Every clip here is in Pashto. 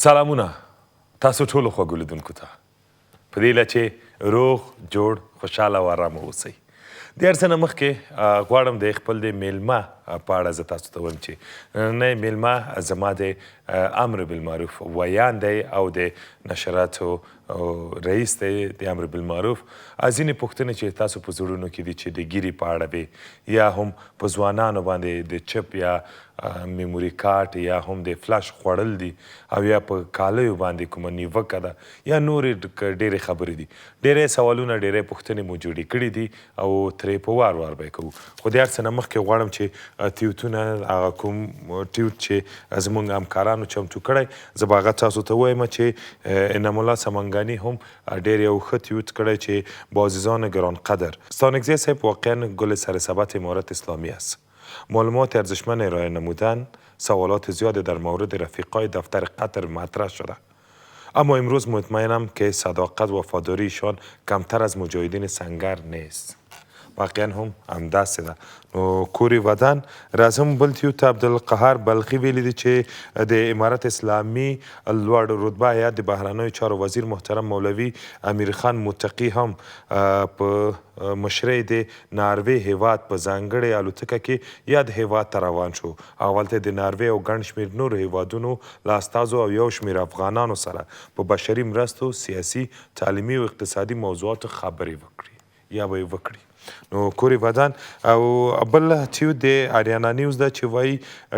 سلامونه تاسو ټولو خوږو لیدونکو ته په دې هیله چې روغ جوړ خوشحاله او ارامه اوسئ د هر څه نه مخکې غواړم د خپل د میلمه په اړه زه تاسو ته وایم چې نننی میلمه زما د امر بالمعروف ویان دی او د نشراتو رئیس دی د امر بالمعروف ځینې پوښتنې چې تاسو په زړونو کې دي چې د ګیري په اړه وي یا هم په ځوانانو باندې د چپ یا میموري کارت یا هم د فلاش خوړل دي او یا په کالیو باندې کومه نیوکه ده یا نورې ډېرې خبرې دي ډېری سوالونه ډېری پوښتنې مو جوړې کړي دي او ترې په وار وار به یې کوو خو د هر څه نه مخکې غواړم چې ټیوټونه هغه کوم ټیوټ چې زموږ همکارانو چمتو کړی زه به هغه تاسو ته وایم چې انعام الله سمنګاني هم ډېر یو ښه ټیوټ کړی چې با عزیزان گرانقدر ستانکزی صاحب واقعا گل سرثبت امارت اسلامی است معلومات ارزشمند ارائه نمودن سوالات زیاد در مورد رفیقای دفتر قطر مطرح شده اما امروز مطمئنم که صداقت و وفاداریشان کمتر از مجاهدین سنگر نیست واقعا هم داسې ده نو کوري ودان راځم بل تیوت عبدالقهار بلخي ویلي دي چې د امارت اسلامي لوړ رتبه هیات د بهرنیو چارو وزیر محترم مولوي امیر خان متقي هم په مشرۍ د ناروې هیواد په ځانګړې الوتکه کې یاد هیواد ته روان شو اولته د ناروې او ګڼ شمېر نورو هیوادونو له استازو او یو شمېر افغانانو سره په بشري مرستو سیاسي تعلیمي او اقتصادي موضوعاتو خبرې وکړي یا به یې وکړي نو کوري ودان او بل چې د اریانا نیوز ده چې وایي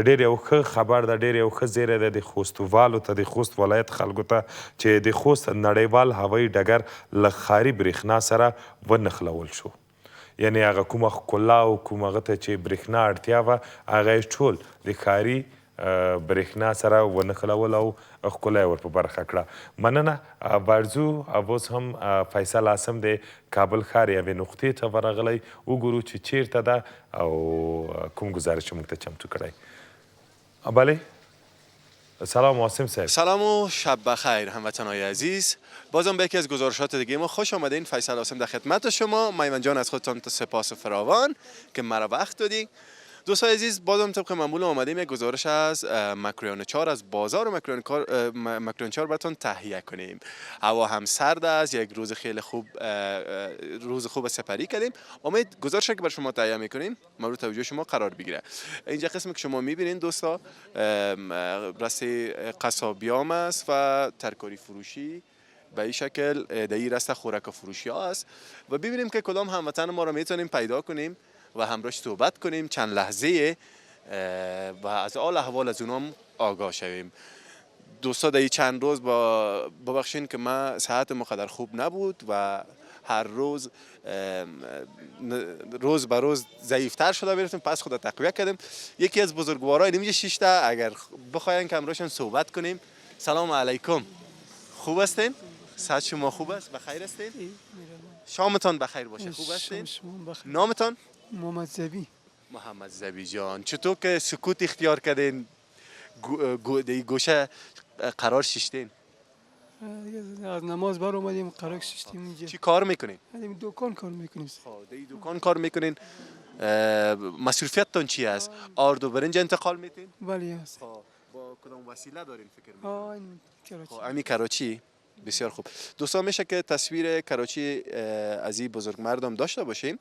ډېر یو ښه خبر ده ډېر یو ښه زیری ده د خوستوالو ته د خوست ولایت خلکو ته چې د خوست نړیوال هوایي ډګر له ښاري برېښنا سره ونښلول شو یعنې هغه کومه ښکلا او کوم هغه ته چې برېښنا اړتیا وه هغه یې ټول د ښاري برېښنا سره ونښلول او ښکلا یې ور په برخه کړه مننه ورځو اوس هم فیصل اعظم د کابل ښار یوې نقطې ته ورغلی وګورو چې چیرته ده او کوم گزارش موږ ته چمتو کړی بله سلام واسم صاحب سلام و شب بخیر هموطنهای عزیز بازم به یکی از گزارشات دیگه ما خوش آمدین فیصل آسم در خدمت شما میمن جان از خودتان سپاس فراوان که مرا وقت دادی دوستان عزیز بازم طبق معمول آمدیم یک گزارش از مکریان 4 از بازار مکریان 4 براتون تهیه کنیم هوا هم سرد است یک روز خیلی خوب روز خوب سپری کردیم امید گزارشی که بر شما تهیه میکنیم مورد توجه شما قرار بگیره اینجا قسمی که شما میبینین دوستا رسته قصابیام است و ترکاری فروشی به این شکل در این رسته خوراک فروشی ها است و ببینیم که کدام هموطن ما را میتونیم پیدا کنیم و همراهش صحبت کنیم چند لحظه و از آل احوال از اونام آگاه شویم دوستا در چند روز ببخشین که من صحت مقدر خوب نبود و هر روز روز به روز ضعیفتر شده برفتیم پس خود تقویه کردیم یکی از بزرگوارای نمیشه شیشته اگر بخواین که همراهشون صحبت کنیم سلام علیکم خوب هستین؟ صحت شما خوب است؟ بخیر هستین؟ شامتان بخیر باشه خوب هستین؟ نامتان؟ محمد زبی جان چطور که سکوت اختیار کردین گوشه قرار ششتین از نماز بر اومدیم قرار ششتیم اینجا چی کار میکنین؟ دکان کار میکنیم دکان کار میکنین مصروفیتتون چی است؟ آرد و برنج انتقال میتین؟ بله است با کدام وسیله دارین فکر میکنین؟ این کراچی بسیار خوب دوستان میشه که تصویر کراچی از این بزرگ مردم داشته باشیم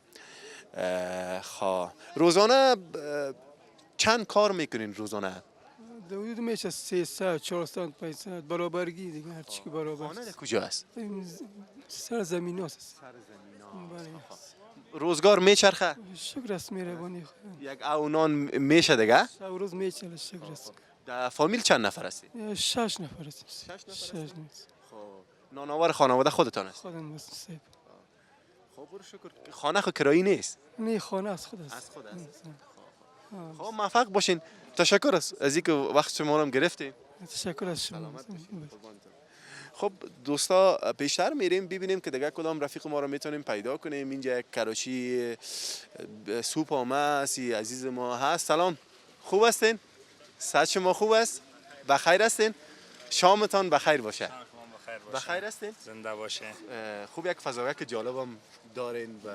روزانه چند کار میکنین روزانه؟ حدود میشه 300 400 500 برابرگی دیگه هر چی که برابر خانه کجا است؟ سر زمین است روزگار میچرخه؟ شکر است مهربانی یک اونان میشه دیگه؟ روز میچرخه شکر است در فامیل چند نفر هستی؟ 6 نفر است 6 نفر نانآور خانواده خودتان است؟ خودم است خب برو شکر خانه خود کرایی نیست؟ نه خانه از خود است از خود است خب موفق باشین تشکر از اینکه وقت شما رو گرفتین تشکر از شما خب دوستا پیشتر میریم ببینیم که دیگه کدام رفیق ما رو میتونیم پیدا کنیم اینجا یک کراچی سوپ است عزیز ما هست سلام خوب هستین صحت شما خوب است بخیر هستین شامتان بخیر باشه بخیر هستین زنده باشه خوب یک فضاوک جالبم دارین و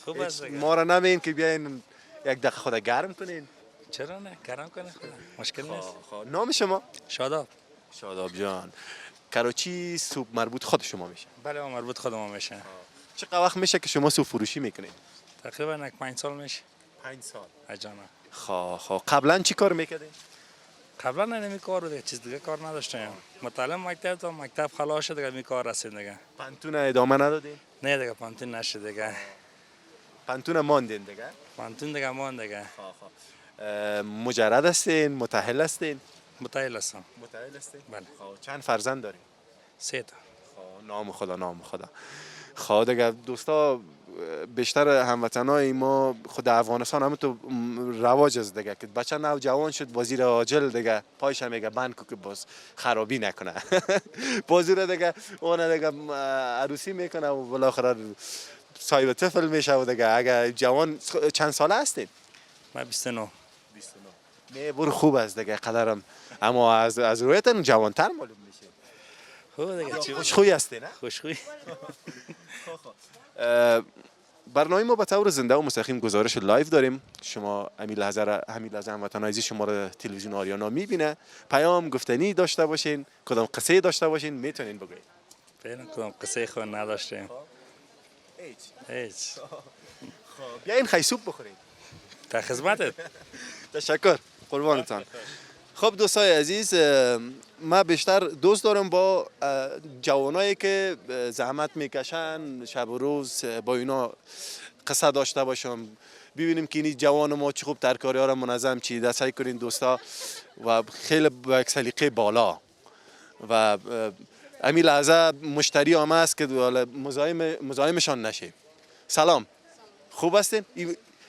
خوب است ما را نمین که بیاین یک دقیقه خود گرم کنین چرا نه گرم کنه خدا مشکل نیست نام شما شاداب شاداب جان، کراچی سوپ مربوط خود شما میشه؟ بله مربوط خود ما میشه. چقدر وقت میشه که شما سوپ فروشی میکنید؟ تقریبا 5 سال میشه. 5 سال. اجانا. خب قبلا چی کار میکردین؟ قبلا نمی کار بود، چیز دیگه کار نداشتیم. متعلم مکتب تا مکتب خلاص شد دیگه می کار رسید دیگه. پانتون ادامه ندادین؟ نه دیگه پانتون نشد دیگه. پانتون ماندین دیگه؟ پانتون دیگه مان دیگه. مجرد هستین؟ متأهل هستین؟ متأهل هستم. متأهل هستین؟ بله. چند فرزند دارین؟ 3 تا. نام خدا. خب دیگه دوستا، بیشتر هموطنای ما خود افغانستان هم تو رواج است دیگه که بچه نوجوان شد وزیر عاجل دیگه پایش میگه بند که باز خرابی نکنه. بازور دیگه اون دیگه عروسی میکنه و بالاخره صاحب طفل میشه و دیگه. اگه جوان چند ساله هستین؟ من 29. نه برو خوب است دیگه قدرم، اما از رویتون جوانتر معلوم میشه. خوب دیگه چی خوشخوی هستی نه؟ خوشخوی. برنامه ما به طور زنده و مستقیم گزارش لایو داریم. شما همین لحظه هموطنان عزیز شما رو تلویزیون آریانا میبینه. پیام گفتنی داشته باشین، کدام قصه داشته باشین میتونین بگویید. فعلا کدام قصه خود نداشتیم. هیچ. بیاین خی سوپ بخورید. تا خدمتت. تشکر قربانتان. خب دوستای عزیز، من بیشتر دوست دارم با جوانایی که زحمت میکشن شب و روز با اینا قصه داشته باشم، ببینیم که این جوان ما چه خوب ترکاری ها را منظم چیده. سعی کنین دوستا و خیلی با سلیقه بالا و همین لحظه مشتری هم هست که مزاحمشان نشه. سلام، خوب هستین؟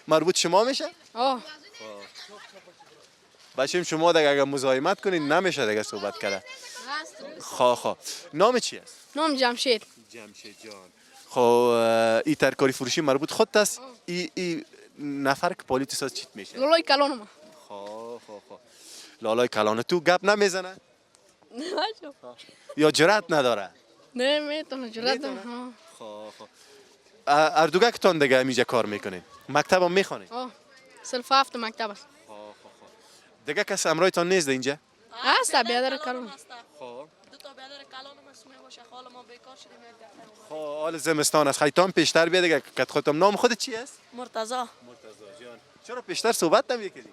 مربوط شما میشه؟ بچه‌م شما دیگه اگر مزاحمت کنین نمیشه دیگه صحبت کرده. خب نام چی است؟ نام جمشید. جمشید جان. خب این ترکاری فروشی مربوط خودت است؟ این نفر که پالیت است چیت میشه؟ لالای کلانم. خب لالای کلانه تو گپ نمیزنه؟ نه یا جرأت نداره؟ نه میتونه جرأت. خب اردوگاهتون دیگه اینجا کار میکنین؟ مکتب هم میخوانین؟ صرف 7 مکتب است. دیگه کس امرایتان نیست اینجا؟ هست بیادر کلان. خب دو تا بیادر کلان مسمه باشه خاله ما بیکار شدیم یک. خب حال زمستان است، خیتان پیشتر بیا دیگه. خودتون نام خودت چی است؟ مرتضی جان. چرا پیشتر صحبت نمی‌کردی؟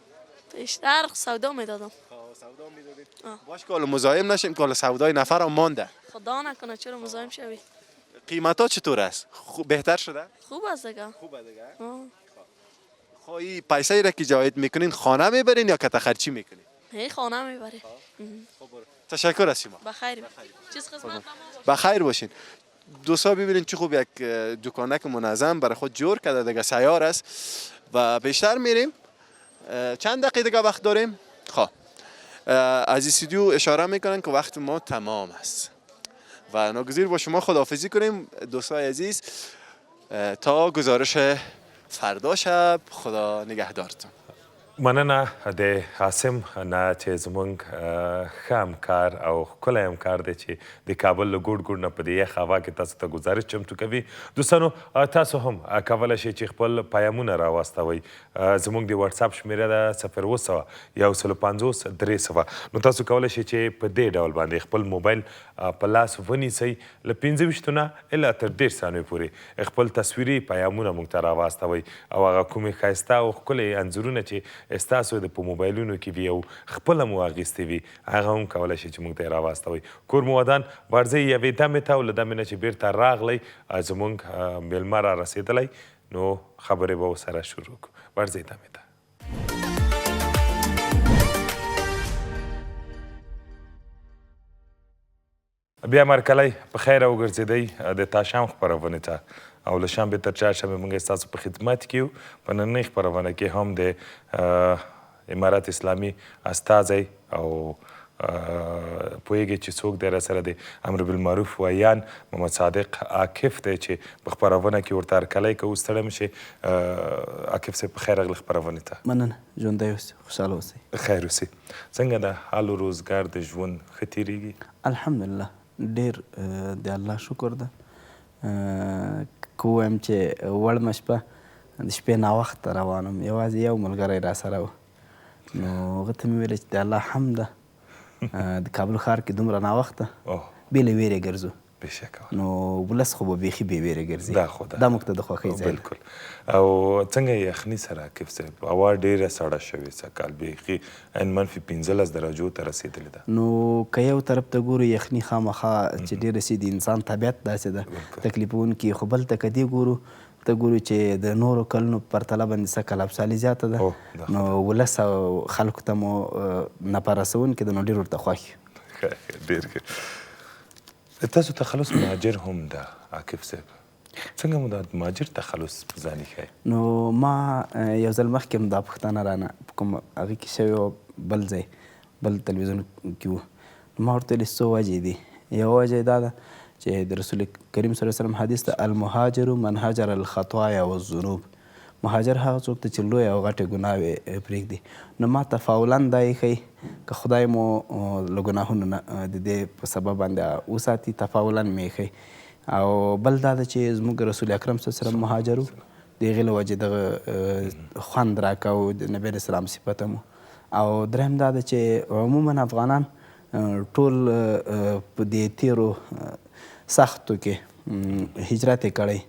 پیشتر سودا میدادم. سودا میدادی؟ باش که مزاحم نشیم که سودای نفر هم مانده. خدا نکنه چرا مزاحم شوی. قیمتا چطور است؟ بهتر شده؟ خوب است دیگه. خوبه دیگه. خب این پیسه را که جاید میکنین خانه میبرین یا کت خرچی میکنین؟ هی خانه میبری. تشکر از شما. بخیر. چیز خدمت بخیر باشین. دوستا ببینید چه خوب یک دکانک منظم برای خود جور کرده دیگه، سیار است و بیشتر میریم. چند دقیقه دیگه وقت داریم. خب از استودیو اشاره میکنن که وقت ما تمام است و ناگزیر با شما خداحافظی کنیم دوستای عزیز تا گزارش فردا شب. خدا نگهدارتون. مننه د حاسم نه چې زموږ ښه همکار او ښکلی همکار دی چې د کابل له ګوټ ګوټ نه په دې یخ هوا کې تاسو ته گزارش چمتو کوي. دوستانو تاسو هم کولی شئ چې خپل پیامونه راواستوئ. زموږ د واتساپ شمېره ده 0 150 300. نو تاسو کولی شئ چې په دې ډول باندې خپل موبایل په لاس ونیسئ. له 15 نه الا تر 10 ثانیو پورې خپل تصویري پیامونه موږ ته راواستوئ او هغه کومې ښایسته او ښکلې انځورونه چې ستاسو د په موبایلونو کې وي او خپله مو اخیستې وي هغه هم کولی شئ چې موږ ته یې راواستوئ. کور مو ودان ورځئ یوې دمې ته او له دمې نه چې بیرته راغلی زموږ میلمه را رسېدلی نو خبرې به ورسره شروع کړو. ورځئ دمې ته. بیا مرکلی په خیر وګرځېدئ د تاشام خپرونې ته او له شنبې تر چهارشنبې موږ ستاسو په خدمت کې یو. په نننۍ خپرونه کې هم د امارت اسلامي استازی او پوهیږئ چې څوک دی راسره د امر بالمعروف ویان محمد صادق عاکف دی چې په خپرونه کې ورته هرکلی کوو. ستړی مه شئ عاکف صاحب، په خیر راغلي خپرونې ته. مننه، ژوندی اوسئ، خوشحاله اوسئ. خیر اوسئ. څنګه د حال و روزګار د ژوند ښه تېرېږي؟ الحمدلله ډېر د الله شکر ده. که ووایم چې وړمه شپه د شپې ناوخته روان وم، یوازې یو ملګری راسره و نو هغه ته مې ویله چې د الله حمد ده د کابل ښار کې دومره ناوخته اوه بې له ویرې ګرځو بېشکه نو ولس خو به بیخي بې ویرې ګرځي دا خو دا موږ ته د خوښۍ ځای ده. بالکل او څنګه یخني سره عاقب صاحب هوا ډېره سړه شوې سږ کال بیخي ان منفي 15 درجو ته رسېدلې ده. نو که یو طرف ته ګورو یخني خامخا چې ډېره سي د انسان طبیعت داسې ده تکلیفونکي، خو بل ته که دې ګورو ته ګورو چې د نورو کلونو په پرتله باندې سږ کال ابسالي زیاته ده نو ولس او خلکو ته مو ناپه رسوونکي ده نو ډېر ورته خوښ یو. ډېر ښه. تاسو تخلص مهاجر هم ده عاقب صاحب، څنګه مو د مهاجر تخلص په ځان ښایي؟ نو ما یو ځل مخکې هم دا پوښتنه رانه په کوم هغې کې شوې وه بل ځای بل تلویزیون کې وو نو ما ورته ویلې څو وجې دي. یوه وجه دا ده چې د رسول کریم صلی الله علیه وسلم حدیث ده المهاجر من هجر الخطایا والذنوب، مهاجر هغه څوک ته چې لوی او غټې ګناوې پرېږدي. نو ما تفاولا دا یې ښایي که خدای مو له ګناهونو نه د دې په سبب باندې وساتي تفاولا مې ښایي. او بل دا ده چې زموږ رسول اکرم صلی الله علیه وسلم مهاجر و د هغې له وجې دغه خوند راکاو د نبي علیه السلام صفت هم او دریم دا ده چې عموما افغانان ټول په دې تیرو سختو کې هجرت یې کړی.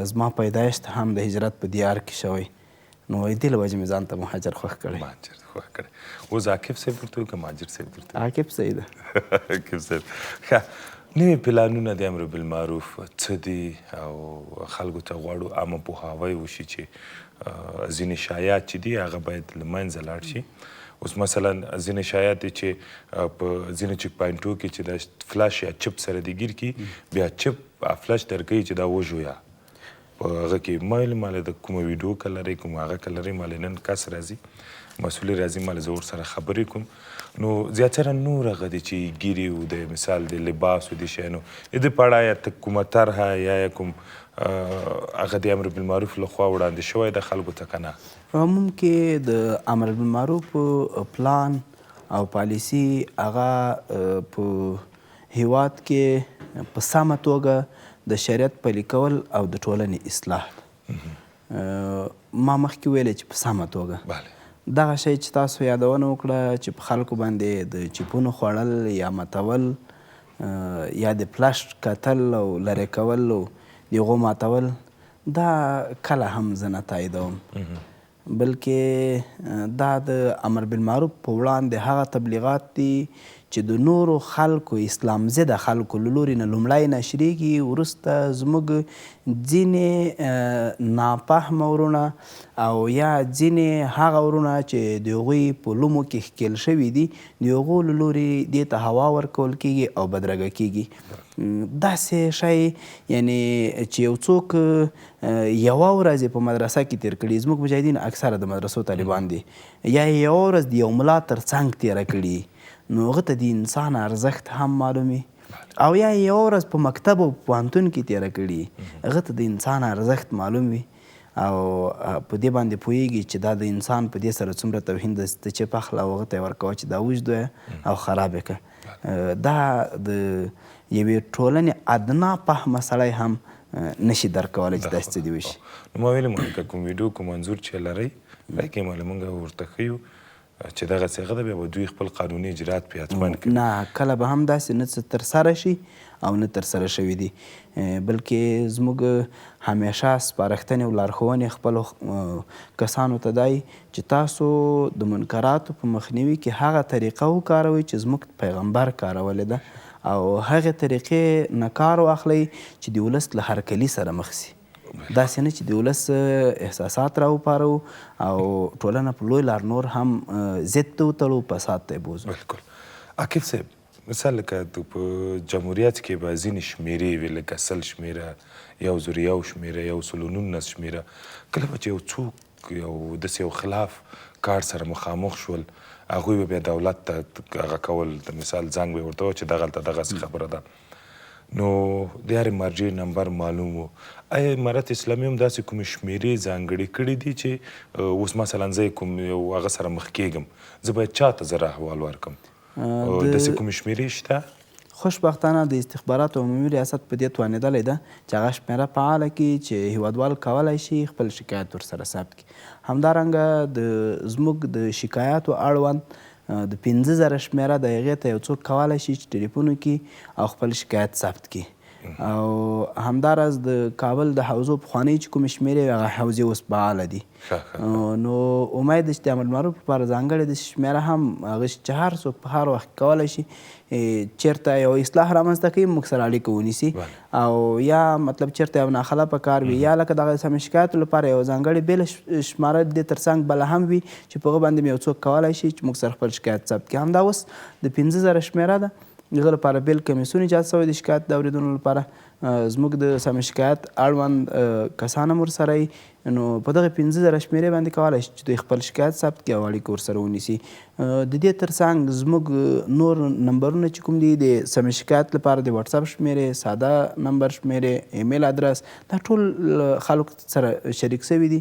زما پیدایشت هم د هجرت په دیار کې شوی نو دې له وجې مې ځان ته مهاجر خوښ کړی. مهاجر خوښ کړی. اوس عاقب صاحب ورته وایو که مهاجر صاحب ورته وایو؟ عاقب صحیح ده. عاقب صاحب ښه. نوي پلانونه د امر بالمعروف څه دي او خلکو ته غواړو عامه پوهاوی وشي چې ځینې شایعات چې دي هغه باید له منځه لاړ شي. اوس مثلا ځینې شایعات دي چې په ځینې چک پاینټو کې چې د فلاش یا چپ سره دې ګیر کړي بیا چپ فلاش درکوي چې دا وژویا په هغه کې ماله د کومه ویډیو که لرئ کوم هغه که لرئ ماله نن کس راځي مسؤل راځي ماله زه ورسره خبرې کوم نو زیاتره نور هغه دی چې ګیري و د مثال د لباس و د شیانو د په اړه یا کومه طرحه یا کوم هغه د امر بالمعروف لخوا وړاندې شوی د خلکو ته که نه؟ عموم کې د امر بالمعروف پلان او پالیسي هغه په هیواد کې په سمه توګه د شریعت پلي کول او د ټولنې اصلاح ما مخکې ویلې چې په سمه توګه دغه شی چې تاسو یادونه وکړه چې په خلکو باندې د چیپونو خوړل یا ماتول یا د فلاش کتل او لرې کول او د هغو ماتول دا کله هم زه نه تاییدوم بلکې دا د امر بالمعروف په وړاندې هغه تبلیغات دي چې د نورو خلکو اسلام ضده خلکو له لوري نه لومړی نشریږي وروسته زموږ ځینې ناپهمه ورونه او یا ځینې هغه ورونه چې د هغوی په لومو کې ښکېل شوي دي د هغو له لوري دې ته هوا ورکول کیږي او بدرګه کیږي. داسې شی یعنی چې یو څوک یوه ورځ په مدرسه کې تیر کړي زموږ مجاهدین اکثره د مدرسو طالبان دي یا یوه ورځ د یو ملا تر څنګ تیره کړي نو هغه ته د انسان ارزښت هم معلومي او یا یوه ورځ په مکتب او پوهنتون کې تیره کړي هغه ته د انسان ارزښت معلوم وي او په دې باندې پوهیږي چې دا د انسان په دې سره څومره توهین ده چې پخله او هغه ته یې ورکوه چې دا وژدویه او خراب یې کړه. دا د یوې ټولنې ادنا فهمه سړی هم نشي درک کولی چې داسې څه دې وشي. نو ما ویلې مو که کوم ویډیو کوم منظور چې لرئ هغې کې ماله موږ ورته ښیو چې دغسې هغه ده بیا به دوی خپل قانوني اجرات پرې حتما کوي. نه کله به هم داسې نه څه ترسره شي او نه ترسره شوي دي بلکې زموږ همیشه سپارښتنې او لارښوونې خپلو کسانو ته دی چې تاسو د منکراتو په مخنیوي کې هغه طریقه وکاروئ چې زموږ پیغمبر کارولې ده او هغې طریقې نه کار واخلئ چې د ولس له هرکلي سره مخ شي داسې نه چې د ولس احساسات راوپارو او ټولنه په لوی لار نور هم ضد ته وتړو فساد ته یې بوځو. بالکل. عاقب صاحب مثال لکه په جمهوریت کې به ځینې شمېرې وي لکه 100 شمېره 1001 شمېره 119 شمېره کله به چې یو څوک یو داسې یو خلاف کار سره مخامخ شول هغوی به بیا دولت ته هغه کول د مثال زنګ به یې ورته و چې دغلته دغسې خبره ده نو د هرې مرجع نمبر معلوم و. آیا امارت اسلامي هم داسې کومې شمېرې ځانګړې کړي دي چې اوس مثلا زه کوم یو هغه سره مخ کېږم زه باید چا ته زه احوال ورکړم داسې کومې شمېرې شته؟ خوشبختانه د استخباراتو عمومي ریاست په دې توانېدلی ده چې هغه شمېره فعاله کړي چې هیوادوال کولی شي خپل شکایت ورسره ثبت کړي. همدارنګه زموږ د شکایاتو اړوند د 15,000 شمېره د هغې ته یو څوک کولی شي چې ټلیفون وکړي او خپل شکایت ثبت کړي. او همداراز د کابل د حوزو پخوانۍ چې کومې شمېرې هغه حوزې اوس فعاله دي. نو امید ده چې د امر معروف لپاره ځانګړې داسې شمېره هم هغه چې هر څوک په هر وخت کولی شي چېرته یو اصلاح رامنځته کوي موږ سره اړیکه ونیسي او یا مطلب چېرته یو ناخله په کار وي یا لکه دغه سمې شکایتو لپاره یو ځانګړې بېله شماره د دې تر څنګ بله هم وي چې په هغه باندې یو څوک کولی شي چې موږ سره خپل شکایت ثبت کړي. همدا اوس د 15,000 شمېره ده دغه لپاره بیل کمیسیون ایجاد شوی د شکایت د اورېدلو لپاره. زموږ د سمې شکایت اړوند کسان هم ورسره وي نو په دغه 15,000 شمېرې باندې کولی شي چې دوی خپل شکایت ثبت کړي او اړیکه ورسره ونیسي. د دې تر څنګ زموږ نور نمبرونه چې کوم دي د سمې شکایت لپاره د واتساپ شمېرې، ساده نمبر شمېرې، ایمیل ادرس دا ټول خلکو سره شریک شوي دي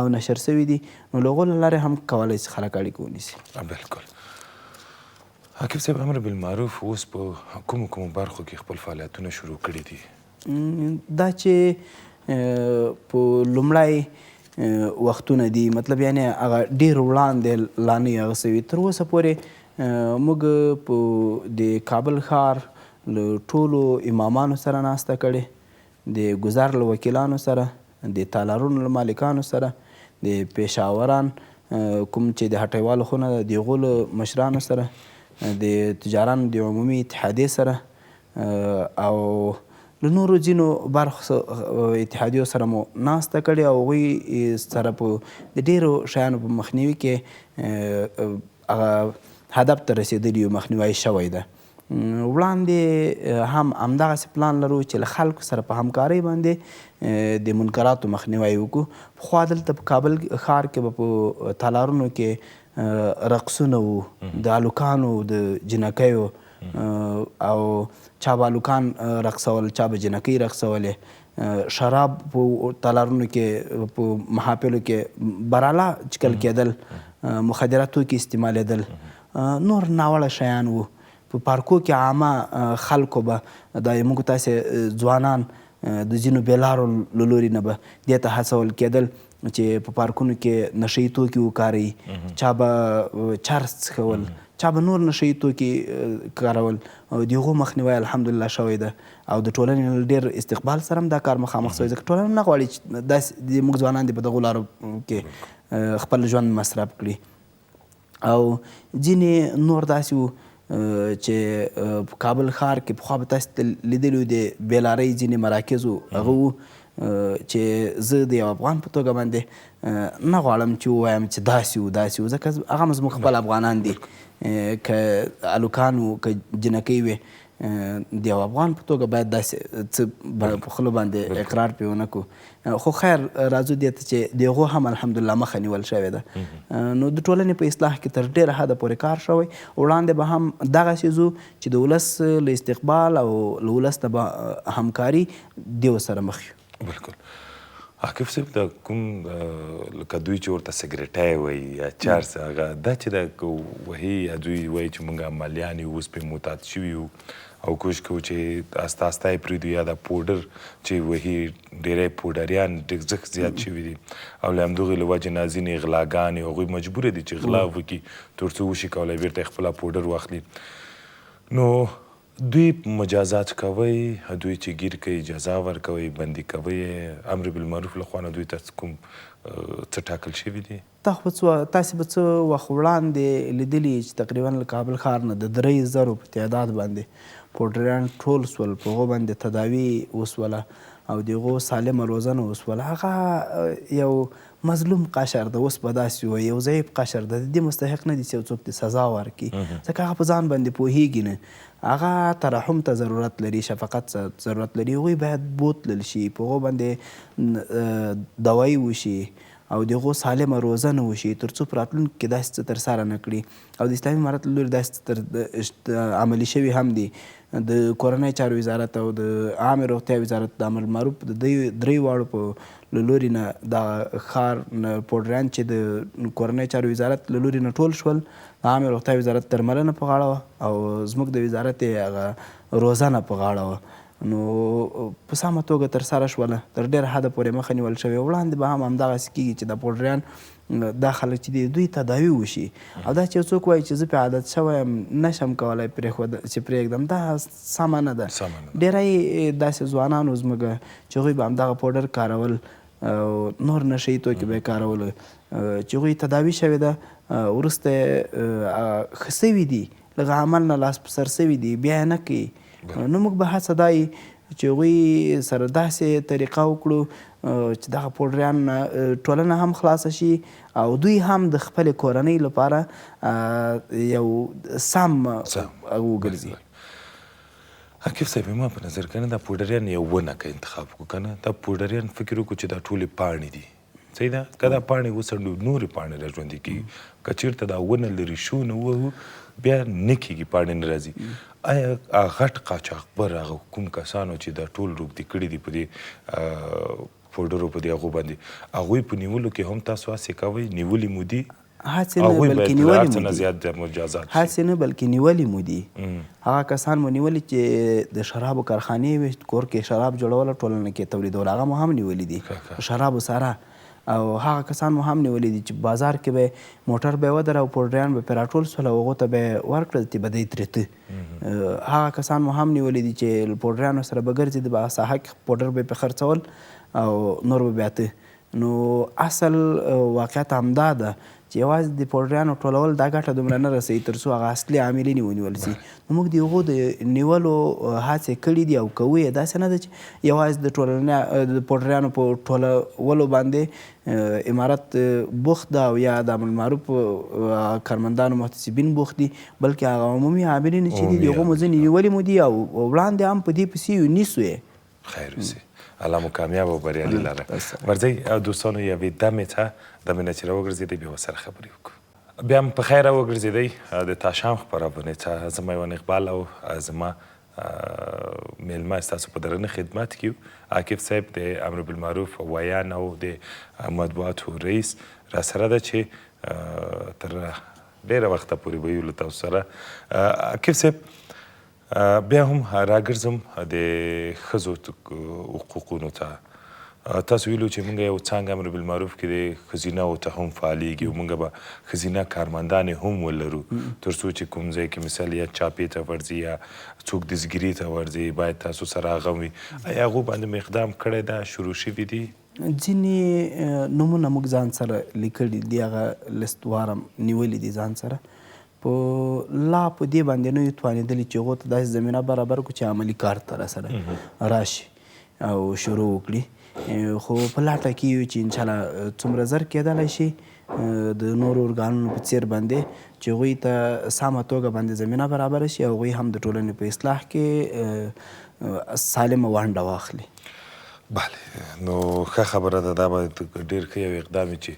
او نشر شوي دي نو له هغو له لارې هم کولی شي خلک اړیکه ونیسي. بالکل. عاقب صاحب امر بالمعروف اوس په کومو برخو کې خپل فعالیتونه شروع کړي دي؟ دا چې په لومړی وختونه دي مطلب یعنې هغه ډېر وړاندې لا نه وي هغه شوي. تر اوسه پورې موږ په د کابل ښار له ټولو امامانو سره ناسته کړې، د ګذر له وکیلانو سره، د تالارونو له مالکانو سره، د پېشاوران کوم چې د هټیوالو خونه ده د هغو له مشرانو سره، د تجارانو د عمومي اتحادیې سره او له نورو ځینو برخو اتحادیو سره مو ناسته کړې او هغوی سره په د ډېرو شیانو په مخنیوي کې هغه هدف ته رسېدلي یو مخنیوی شوی ده. وړاندې هم همدغسې پلان لرو چې له خلکو سره په همکارۍ باندې د منکراتو مخنیوی وکړو. پخوا دلته په کابل ښار کې به په تالارونو کې رقصونه وو، د هلکانو د جنکیو او چا به هلکان رقصول چا به جنکۍ رقصولې، شراب په تالارونو کې په محافلو کې براله چکل کېدل، مخدره توکي استعمالېدل، نور ناوړه شیان وو. په پارکو کې عامه خلکو به دا موږ تاسې ځوانان د ځینو بېلارو له لوري نه به دې ته هڅول کېدل چې په پارکونو کې نشهیي توکي وکاروي، چا به چرس څښول، چا به نور نشهیي توکي کارول او د هغو مخنیوی الحمدلله شوی ده او د ټولنې له ډېر استقبال سره هم دا کار مخامخ شوی ځکه ټولنه نه غواړي چې داسې موږ ځوانان دې په دغو لارو کې خپل ژوند مصرف کړي. او ځینې نور داسې وو چې په کابل ښار کې پخوا به تاسې لیدلي د بېلارۍ ځینې مراکز وو هغه وو چې زه د یو افغان په توګه باندې نه غواړم چې ووایم چې داسې وو داسې وو ځکه هغه هم زموږ خپل افغانان دي که هلکان وو که جنکۍ وې د یو افغان په توګه باید داسې څه په خوله باندې اقرار پرې ونه کړو. خو خیر راځو دې ته چې د هغو هم الحمدلله مخه نیول شوې ده. نو د ټولنې په اصلاح کې تر ډېره حده پورې کار شوی. وړاندې به هم دغسې ځو چې د ولس له استقبال او له ولس ته به همکاري دې ورسره مخ یو. بالکل. عاقب صاحب د کوم لکه دوی چې ورته سګرټی وایي یا چرس هغه دا چې د وهي یا دوی وایي چې موږ عملیان یو اوس پرې معتاد شوي یو او کوشش کوو چې استه استه یې پرېږدو یا دا پوډر چې وهي ډېری پوډریان ډېر زیات شوي دي او له همدغې له وجې نه ځینې غلاګانې هغوی مجبوره دي چې غلا وکړي تر څو وشي کولی بیرته یې خپله پوډر واخلي. نو دوی مجازات کوئ، دوی چې ګیر کوي جزا ورکوئ، بندي کوئ، امر بالمعروف له خوا نه دوی ته کوم څه ټاکل شوي دي؟ تاسې به څه وخت وړاندې لیدلي چې تقریبا له کابل ښار نه د 3,000 په تعداد باندې پوډریان ټول سول، په هغو باندې تداوي وسوله او د هغو سالمه روزنه وسوله. هغه یو مظلوم قشر ده، اوس به داسې وایي یو ضعیف قشر ده، د دې مستحق نه دي چې یو څوک دې سزا ورکړي ځکه هغه په ځان باندې پوهېږي نه، هغه ترحم ته ضرورت لري، شفقت ته ضرورت لري. هغوی باید بوتلل شي، په هغو باندې دوایي وشي او د هغو سالمه روزنه وشي تر څو په راتلونکي کې داسې څه ترسره نه کړي. او د اسلامي امارت له لورې داسې عملي شوي هم دي. د کورنۍ چارو وزارت او د عامې روغتیا وزارت د امر معروف د درې واړو په له لوري نه دغه ښار نه پوډریان چې د کورنۍ چارو وزارت له لوري نه ټول شول، د عامې روغتیا وزارت درملنه په غاړه وه او زموږ د وزارت یې هغه روزنه په غاړه وه. نو په سمه توګه ترسره شوله تر ډېره حده پورې مخه نیول شوې. وړاندې به هم همدغسې کېږي چې د پوډریان دا خلک چې دي دوی تداوي وشي او دا چې یو څوک وایي چې زه پرې عادت شوی یم نشم کولی چې پرېږدم دا سمه نه ده. ډېری داسې ځوانانو زموږ چې هغوی به همدغه پوډر کارول او نور نشهیي توکي به یې کارولو چې هغوی تداوي شوې ده وروسته ښه سوي دي لږ عمل نه لاس په سر سوي دي بیا یې نه کوي. نو موږ به هڅه دا وي چې هغوی سره داسې طریقه وکړو چې دغه پوډریان ټولنه هم خلاصه شي او دوی هم د خپلې کورنۍ لپاره یو سم وګرځي. عاقب صاحب ما په نظر کنه دا پوډریان یو ونه که انتخاب کړو کنه دا پوډریان فکر وکړو چې دا ټولې پاڼې دي صحیح ده که دا پاڼې وڅنډو نورې پاڼې را ژوندي کېږي که چېرته دا ونه لرې شو نه ووهو بیا نه کېږي پاڼې نه راځي. آیا غټ قاچاقبر هغه کوم کسانو چې دا ټول روږدي کړي دي په دې پوډرو په دې هغو باندې هغوی په نیولو کې هم تاسو هڅې کوئ نیولي مو دي هڅې نه بلکې نیولې مو دي هغه کسان مو نیولي چې د شرابو کارخانې وې کور کې شراب جوړوله ټولنه کې تولیدول هغه مو هم نیولي دي شرابو سره او هغه کسان مو هم نیولي دي چې بازار کې به موټر به یې ودراوه پوډریان به پرې راټول شول او هغو ته به یې ورکړل چې به دی ترې ته هغه کسان مو هم نیولي دي چې پوډریانو سره به ګرځي د به ساحه کې پوډر به یې پرې خرڅول او نور به بیا ته. نو اصل واقعیت همدا ده چې یوازې د پوډریانو ټولول دا ګټه دومره نه رسوي تر څو هغه اصلي عاملین ونیول شي. نو موږ د هغو د نیولو هڅې کړي دي او کوو یې داسې نه ده چې یوازې د پوډریانو په ټولولو باندې امارت بوخت ده او یا د امرالمعروف کارمندانو محتسبین بوخت دي بلکې هغه عمومي عاملین چې دي د هغو مو ځینې نیولي مو دي او وړاندې هم په دې پسې یو نیسو یې. خیر اوسې الله مو کامیاب او بریالي لره. ورځئ دوستانو یوې دمې ته دمې نه چې راوګرځېدئ بیا ورسره خبرې وکړو. بیا هم په خیر راوګرځېدئ د تاشام خپرونې ته زما ایوان اقبال او زما میلمه ستاسو په درنه خدمت کې یو عاقب صاحب د امر بالمعروف ویان او د مطبوعاتو رئیس راسره ده چې تر ډېره وخته پورې به یو له تاسو سره. عاقب صاحب بیا هم راګرځم د ښځو حقوقونو ته. تاسو ویلو چې موږ یو څانګه امر بالمعروف کې د ښځینهو ته هم فعالیږي او موږ به ښځینه کارمندانې هم ولرو تر څو چې کوم ځای کې مثال یا چاپې ته ورځي یا څوک دزګیري ته ورځي باید تاسو سره هغه وي. آیا هغو باندې مو اقدام کړی ده شروع شوي دي؟ ځینې نومونه موږ ځان سره لیکلي دي هغه لیست وارم نیولي دي ځان سره په لا په دې باندې نه یو توانېدلي چې هغو ته داسې زمینه برابر کړو چې عملي کار ته راسره راشي او شروع وکړي خو په لاټه کې یو چې انشاءالله څومره زر کېدلی شي د نورو ارګانونو په څیر باندې چې هغوی ته سمه توګه باندې زمینه برابره شي او هغوی هم د ټولنې په اصلاح کې سالمه ونډه واخلي. بله نو ښه خبره ده دا به ډېر ښه یو اقدام وي چې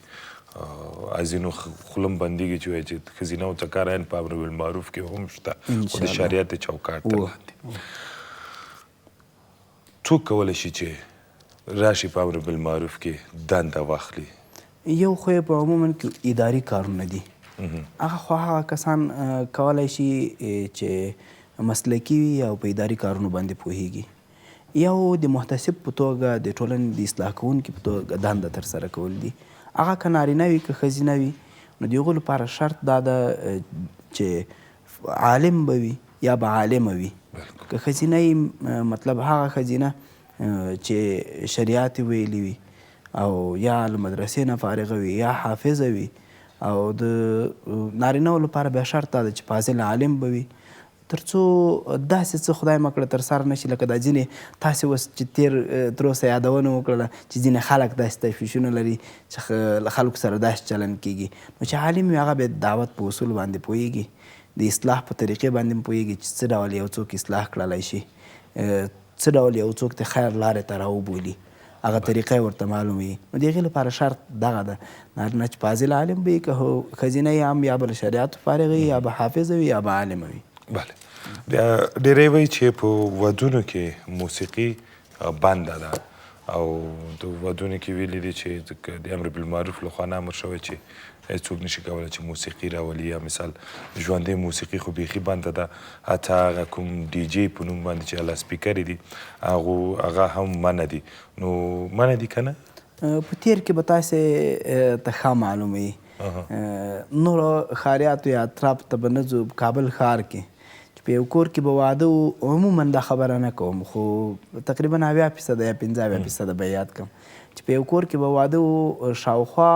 ازینو خلم بندیږي چې وایي چې ښځینهو ته کار عین په امر بالمعروف کې هم شته خو د شریعت چوکاټ ته لاندې. څوک کولی شي چې راشي په امر بالمعروف کې دنده واخلي؟ یو خو یې په عموما کې اداري کارونه دي هغه خو هغه کسان کولی شي چې مسلکي وي او په اداري کارونو باندې پوهیږي. یو د محتسب په توګه د ټولنې د اصلاح کوونکي په توګه دنده ترسره کول دي. هغه که نارینه وي که ښځینه وي نو د هغو لپاره شرط دا ده چې عالم به وي یا به عالمه وي. که ښځینه وي مطلب هغه ښځینه چې شریعت یې ویلي وي او یا له مدرسې نه فارغه وي یا حافظه وي او د نارینهو لپاره بیا شرط دا ده چې فاضل عالم به وي تر څو داسې څه خدای مه کړه ترسره نه شي لکه دا ځینې تاسې اوس چې تر اوسه یادونه وکړله چې ځینې خلک داسې تشویشونه لري چې له خلکو سره داسې چلند کېږي نو چې عالم وي هغه بیا د دعوت په اصول باندې پوهېږي د اصلاح په طریقې باندې هم پوهېږي چې څه ډول یو څوک اصلاح کړلی شي څه ډول یو څوک د خیر لارې ته راوبولي هغه طریقه یې ورته معلوم وي. نو د هغې لپاره شرط دغه ده نارینه چې فاضل عالم به وي که ښځینه یې هم یا به له شریعتو فارغ وي یا به حافظه وي یا به عالمه وي. بله ډېری وایي چې په ودونو کې موسیقي بنده ده او د ودونو کې ویلي دي چې د امر بالمعروف لخوا نه امر شوی چې هیڅوک نشي کولی چې موسیقي راولي یا مثال ژوندۍ موسیقي خو بیخي بنده ده حتی هغه کوم ډي جی په نوم باندې چې لاسپیکرې دي هغه هم منع دي نو منع دي که نه په تیر کې به تاسې ته ښه معلومه وي نورو ښاریاتو یا اطراف ته به نه ځو کابل ښار کې چې په یو کور کې به واده و عموما دا خبره نه کوم خو تقریبا 80% یا 15% به یاد کړم چې په یو کور کې به واده و شاوخوا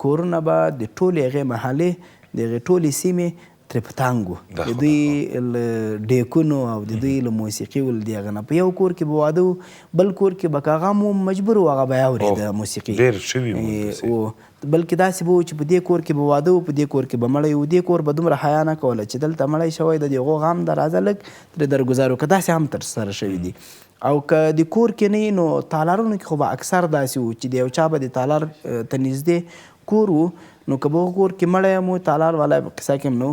کورونه به د ټولې هغې محلې د هغې ټولې سیمې ترې په تنګ وو د دوی له ډیکونو او د دوی له موسیقي ول د هغه نه په یو کور کې به واده و بل کور کې به که هغه مو مجبور و هغه به یې اورېده موسیقي ډېر شوي بلکې داسې به و چې په دې کور کې به واده و په دې کور کې به مړی و دې کور به دومره حیا نه کوله چې دلته مړی شوی د هغو غم د راځه لږ ترې درګزار وکړه داسې هم ترسره شوي دي او که د کور کې نه نو تالارونو کې خو به اکثر داسې و چې د یو چا به د تالار ته نږدې کور و نو که به کور کې مړی مو تالار والا قصه کې هم نو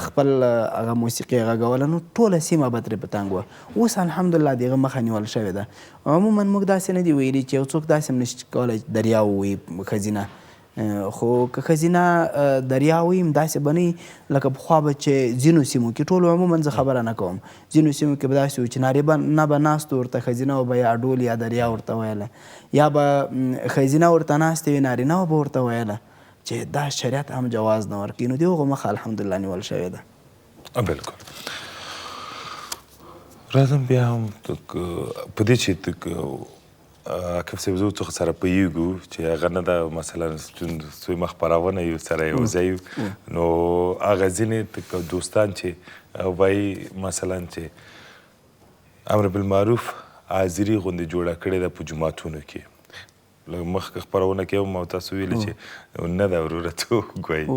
خپل هغه موسیقي غږوله نو ټوله سیمه به ترې په تنګ وه اوس الحمدلله د هغه مخه نیول شوې ده عموما موږ داسې نه دي ویلي چې یو څوک داسې هم نشي کولی چې دریا ووایي ښځینه خو که ښځینه دریا ووایي داسې به نه لکه پخوا به چې ځینو سیمو کې ټولو عموما زه خبره نه کوم ځینو سیمو کې به داسې و چې نارینه به ناست ورته ښځینه به یا ډول یا دریا ورته ویله یا به ښځینه ورته ناستې وي نارینه به ورته ویله چې دا شریعت هم جواز نه ورکوي نو د هغو مخه الحمدلله نیول شوې ده بلکل راځم بیا هم په دې چې عاقب صاحب زه څخه سره پوهېږو چې هغه نه ده مثلا څوی مخ پراونه یو سره یو ځای نو هغه ځینې دوستان چې وایي مثلا چې امر بالمعروف حاضري غوندې جوړه کړې ده په جوماتونو کې لږ مخکې خپرونه کې هم تاسو ویلي چې نه ده وروره څوک وایي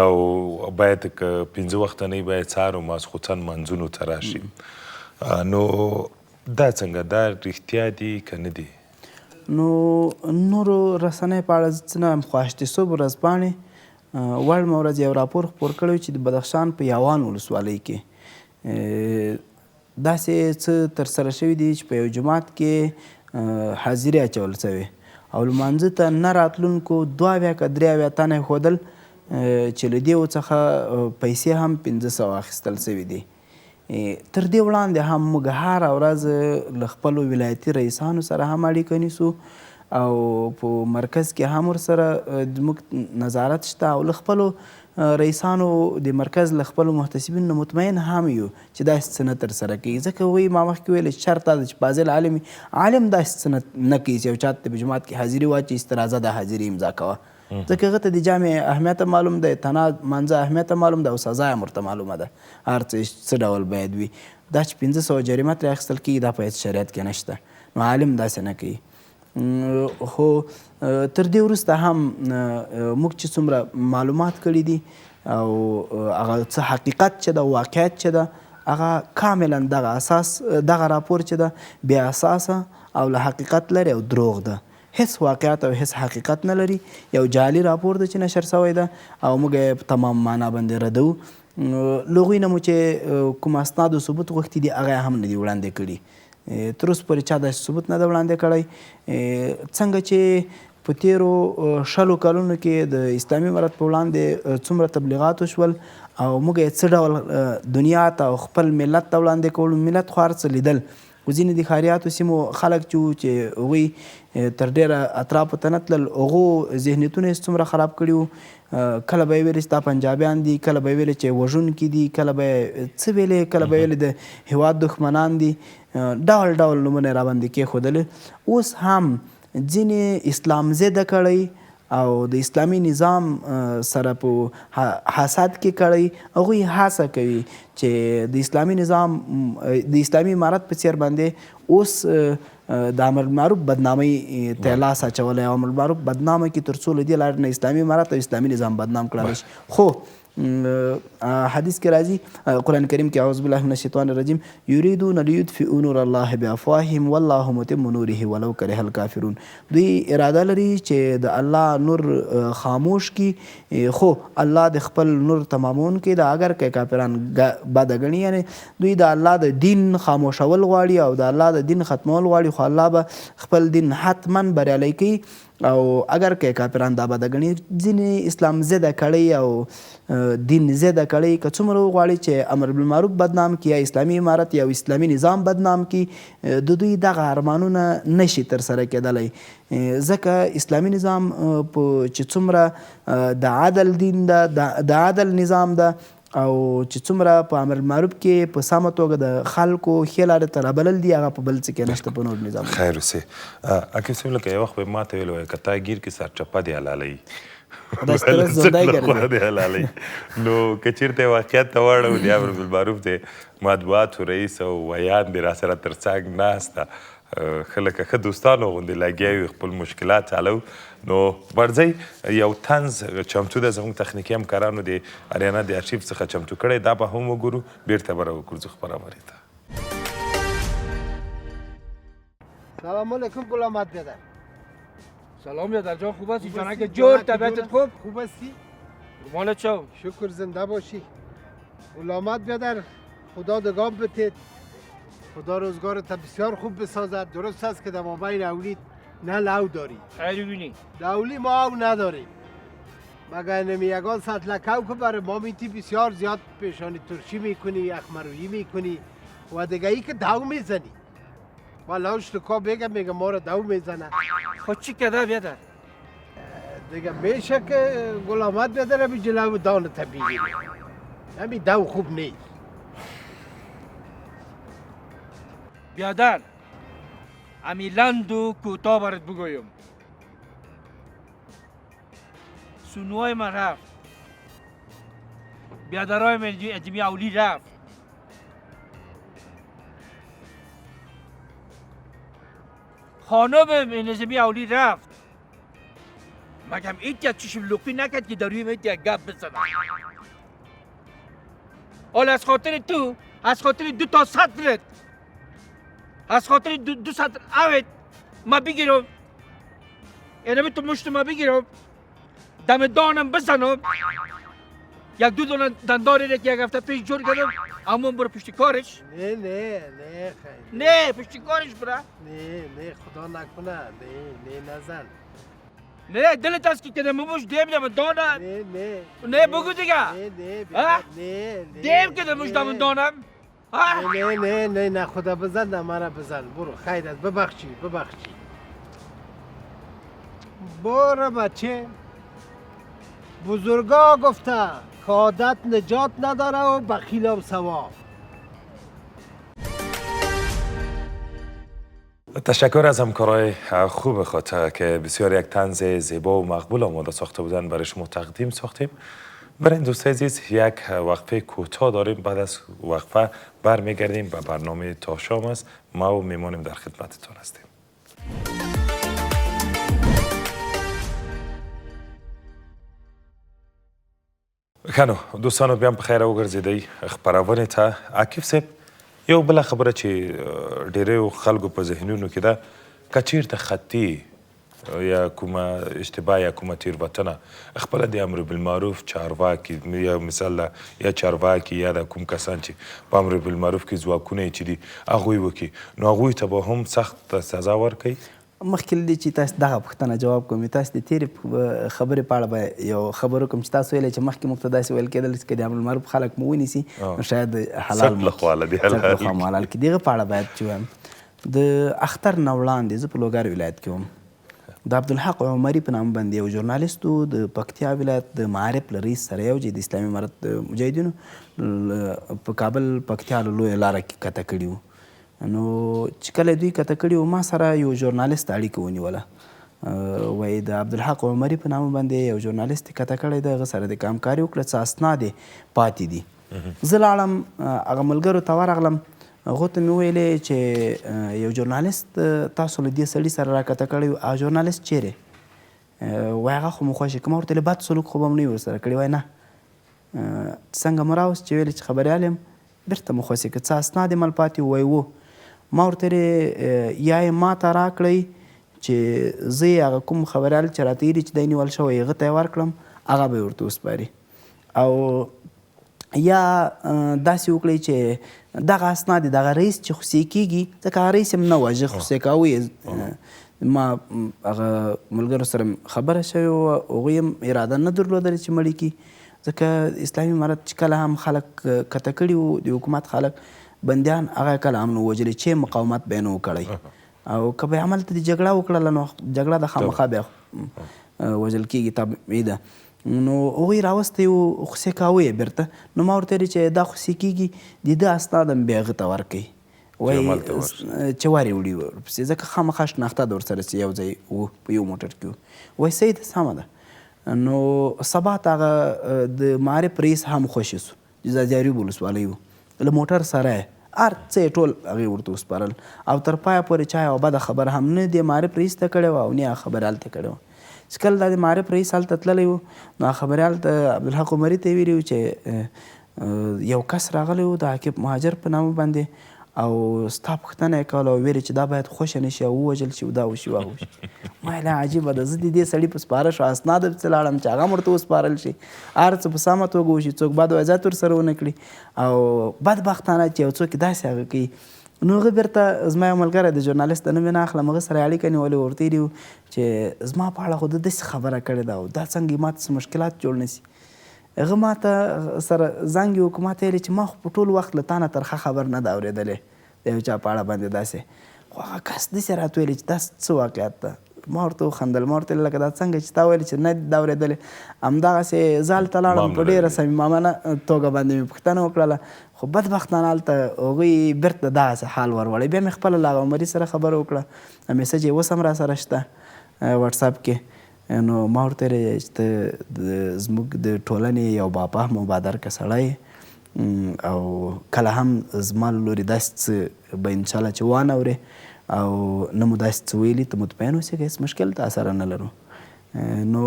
او باید که 5 وخته نه باید سهار او ماسخوتن منځونو ته راشي نو دا څنګه دا رښتیا دي که نه دي نو نورو رسنیو په اړه څه نه وایم خو اشتیصوب ورځپاڼې وړمه ورځ یو راپور خپور کړی چې د بدخشان په یاوان ولسوالۍ کې داسې څه ترسره شوي دي چې په یو جومات کې حاضري اچول شوې او لمانځه ته نه راتلونکو 2 که 3 تنه ښودل چې له دې څخه پیسې هم 500 اخیستل شوي دي تر دې وړاندې هم موږ هره ورځ له خپلو ولایتي رئیسانو سره هم اړیکه نیسو او په مرکز کې هم ورسره زموږ نظارت شته او له خپلو رئیسانو د مرکز له خپلو محتسبینو مطمئن هم یو چې داسې څه نه ترسره کوي ځکه وایي ما مخکې ویل چې شرط دا ده چې فاضل عالم داسې څه نه کوي چې یو چا ته په جومات کې حاضري واچي استرازه د حاضري امضا کوه ځکه هغه ته د جامع اهمیت معلوم دی تنا مانځه اهمیت معلوم ده او سزا یې ورته معلومه ده هر څه ډول باید وي دا چې 500 جریمه ترې اخیستل کېږي دا په هېڅ شریعت کې نشته نو عالم داسې نه کوي خو تر دې وروسته هم موږ چې څومره معلومات کړي دي او هغه څه حقیقت چې ده واقعیت چې ده هغه کاملا دغه اساس دغه راپور چې ده بې اساسه او له حقیقت لري او دروغ ده هیڅ واقعیت او هیڅ حقیقت نه لري یو جعلي راپور ده چې نشر شوی ده او موږ یې په تمام معنا باندې ردو له هغوی نه مو چې کوم اسناد و ثبوت غوښتي دي هغه یې هم نه دي وړاندې کړي تر اوسه پورې چا داسې ثبوت نه ده وړاندې کړی څنګه چې په تیرو 20 کلونو کې د اسلامي امارت په وړاندې څومره تبلیغات وشول او موږ یې څه ډول دنیا ته او خپل ملت ته وړاندې کولو ملت خو هر څه لیدل خو ځینې د ښاریاتو سیمو خلک چې هغوی تر ډېره اطرافو ته نه تلل هغو ذهنیتونه یې څومره خراب کړي وو کله به یې ویلې چې دا پنجابیان دي کله به یې ویلې چې وژونکي دي کله به یې څه ویلې کله به یې ویلې د هېواد دښمنان دي ډول ډول نومونه یې راباندې کېښودلې اوس هم ځینې اسلام ضده کړی او د اسلامي نظام سره په حسد کې کړی هغوی هڅه کوي چې د اسلامي نظام د اسلامي امارت په څیر باندې اوس د امر بالمعروف بدنامۍ ته لاس اچولی او امر بالمعروف بدنامه کې تر څو له دې لارې نه اسلامي امارت او اسلامي نظام بدنام کړلی شي خو حدیث کې راځي قرآن کریم کې اعوذ بالله من الشیطان الرجیم یریدون لیطفئوا نور الله بافواههم والله متم نوره ولو کره الکافرون. دوی اراده لري چې د الله نور خاموش کی خو الله د خپل نور تمامون کې د اگر کې کافران بد غني، یعنی دوی د الله د دین خاموشول غواړي او د الله د دین ختمول غواړي، خو الله به خپل دین حتما بریالی کوي او اگر که کافران دا بده ګڼي ځینې اسلام ضده کړی او دین ضده کړی که څومره وغواړي چې امر بالمعروف بدنام کړي یا اسلامي امارت یا اسلامي نظام بدنام کړي د دوی دغه ارمانونه نشي ترسره کېدلی، ځکه اسلامي نظام چې څومره د عدل دین ده، د عدل نظام ده او چې څومره په امر معروف کې په سمه توګه د خلکو ښې لارې ته رابلل دي، هغه په بل څه کې نشته په نور نظام. خیر اوسې. عاقب صاحب لکه یو وخت به ما ته ویل وایي که تا ګیر کې سرچپه دی حلالوي داسې طرز ژوندی ګرځي دی حلالوي. نو که چېرته واقعیت ته واړو د امر بالمعروف دی مطبوعاتو رئیس او ویان دی راسره تر څنګ ناسته ښه لکه ښه دوستانو غوندې لګیا وي خپل مشکلات حلو. نو ورځئ یو طنز چمتو ده زموږ تخنیکي همکارانو د اریانا د ارشیف څخه چمتو کړی، دا به هم وګورو بیرته به راوګرځو خپرونې ته. سلام علیکم غلامت بیادر. سلام بیادر جان، خوب هستی جانک جور؟ طبیعتت خوب؟ خوب هستی؟ مالت شو؟ شکر زنده باشی. غلامت بیادر خدا دگام بتید، خدا روزگارت بسیار خوب بسازد. درست است که در مابین اولید نه لو داری، خیلی بینی دولی ما او نداریم مگر نمی یگان سطلکو که برای ما میتی بسیار زیاد پیشانی ترشی میکنی، اخمرویی میکنی و دیگه ای که دو میزنی. والا اشتکا بگم میگه ما رو دو میزنه. خود چی کده بیادر؟ دیگه میشه که غلامت بیادر همی جلو دان طبیعی همی دو خوب نیست. بیادر امی لند و کوتاه برات بگویم، سونوهای من رفت، بیادرهای من اجمی اولی رفت، خانم نظامی اولی رفت، مگم ایت چشم لقی نکرد که دروی میت یک گپ بزنم. حال از خاطر تو، از خاطر 2 تا سطرت، از خاطر 2 سطر اوت ما بگیرم، اینمی تو مشت ما بگیرم دم دانم بزنم، 1-2 دنداری را که یک هفته پیش جور کردم همون برو پشت کارش. نه نه نه خیلی نه پشت کارش برا. نه خدا نکنه. نه نزن. نه دلت است که کدام موش دیم دم دانم. نه بگو دیگه. نه دیم کدام موش دم دانم. نه خدا بزن، نه مرا بزن. برو خیر است، ببخشی. برو بچه، بزرگا گفته که عادت نجات نداره و بخیلم ثواب. تشکر از همکارای خوب خود که بسیار یک طنز زیبا و مقبول آماده ساخته بودن برای شما تقدیم ساختیم. برای این دوستای عزیز یک وقفه کوتاه داریم، بعد از وقفه برمیگردیم به برنامه تا شام است. ما و میمانیم در خدمتتون هستیم. خانو دوستانو بیا په خیر وګرځیدئ خپرونې ته. عاقب صاحب یو بله خبره چې ډیرو خلکو په ذهنونو کې ده که چیرته خطي یا کومه اشتباه یا کومه تیروتنه خپله د امر بالمعروف چارواکي یا مثال ده یا چارواکي یا د کوم کسان چې په امر بالمعروف کې ځواکونه یې چې دي هغوی وکړي نو هغوی ته به هم سخت سزا ورکوي. مخکې له دې چې تاسو دغه پوښتنه جواب کوم، تاسو د تېرې خبرې په اړه به یو خبر وکړم چې تاسو ویلی چې مخکې موږ ته داسې ویل کېدل چې که د امرالمعروف خلک مو ونیسي نو شاید حلال څټ له خوا حلال کړي. دغه په اړه باید چې وایم د اختر نه وړاندې زه په لوګر ولایت کې وم، د عبدالحق عمري په نامه باندې یو ژورنالست و د پکتیا ولایت د معارف له رئیس سره یو چې د اسلامي امارت مجاهدینو په کابل پکتیا له لویه لاره کې کته کړي وو. نو چې کله دوی کته کړي وو ما سره یو ژورنالست اړیکه ونیوله، وایي د عبدالحق عمري په نامه باندې یو ژورنالست یې کته کړی دی، هغه سره د کامکاري وکړه، څه اسناد یې پاتې دي. زه لاړم هغه ملګرو ته ورغلم، هغو ته مې ویلې چې یو ژورنالست تاسو له دې سړي سره راکته کړی و، هغه ژورنالست چیرې؟ وایي هغه خو مو خوښې کوم. ورته ویلې بد سلوک خو به م نه وي ورسره کړی؟ وایي نه څنګه مو راوست چې ویلې چې خبریال یم بېرته مو خوسې که څه اسناد یې مل پاتې وای و ما ورته ویلې یا یې ما ته راکړئ چې زه یې هغه کوم خبریال چې راته ویلي چې دی نیول شوی هغه ته یې ورکړم هغه به یې ورته وسپاري او یا داسې وکړئ چې دغه اسناد دغه رئیس چې خوسې کېږي ځکه هغه رئیس هم نه و ژر خوسې کاوه یې ما هغه ملګرو سره خبره شوې وه هغوی هم اراده نه درلودله چې مړي کړي ځکه اسلامي امارت چې کله هم خلک کته کړي وو د حکومت خلک بندیان هغه کله هم نه وژلي چې مقاومت به یې نه و کړی او که به یې هملته د جګړه وکړله نو جګړه د خامخا بیا وژل کېږي طبیعي ده نو هغوی راوستی وو خوسې کاوه یې بېرته نو ما ورته ویلې چې دا خوسې کېږي د ده اسناد هم بیا هغه ته ورکوئ وایي چې ور یې وړي ورپسې ځکه خامخا شناخته د ورسره چې یو ځای و په یو موټر کې و وایي صحیح ده سمه ده نو سبا ته هغه د معارف رئیس هم خوشي سو جزاجاري ولسوالۍ و له موټر سره یې هر څه یې ټول هغې ورته وسپارل او تر پایه پورې چا یوه بده خبره هم نه د معارف رئیس ته کړې وه او نه هغه خبریال ته کړې وه چې کله دا د معارف رئیس هلته تللی و نو هغه خبریال ته عبدالحق عمري ته یې ویلي و چې یو کس راغلی و د عاقب مهاجر په نامه باندې او ستا پوښتنه یې کوله او ویلې چې دا باید خوشه نه شي او ووژل شي او دا وشي وهغه وشي ما ویل عجیبه ده زه د دې سړي په سپاره شو اسناد پسې لاړم چې هغه هم ورته وسپارل شي هر څه په سمه توګه وشي څوک بد وضعیت ورسره ونه کړي او بدبختانه چې یو څوک داسې هغه کوي نو هغه بیرته زما یو ملګری د ژورنالست د نوم یې نه اخلم هغه سره اړیکه نیولې ورته ویلي وو چې زما په اړه خو ده داسې خبره کړې ده او دا څنګه ما ته څه مشکلات جوړ نه سي هغه ما ته سره زنګ یې وکړو ما ته ویلې چې ما خو په ټول وخت له تا نه ترخه خبر نه ده اورېدلی د یو چا په اړه باندې داسې خو هغه کس داسې راته ویلې چې دا څه واقعیت ده ما ورته وخندل ما ورته ویل لکه دا څنګه چې تا ویلې چې نه دا اورېدلې همدغسې زه هلته لاړم په ډېره صمیمانه توګه باندې مې پوښتنه وکړله خو بدبختانه هلته هغوی بېرته دغسې حال وروړی بیا مې خپله له هغه عمري سره خبره وکړه میسج یې اوس هم را سره شته وټساپ کې نو ما ورته ویلې چې ته زموږ د ټولنې یو باپه مبادر که سړی او کله هم زما له لورې داسې څه به انشاءالله چې وانه اورې او نه مو داسې څه ویلي ته مطمئن اوسې که هېڅ مشکل تا سره نه لرو نو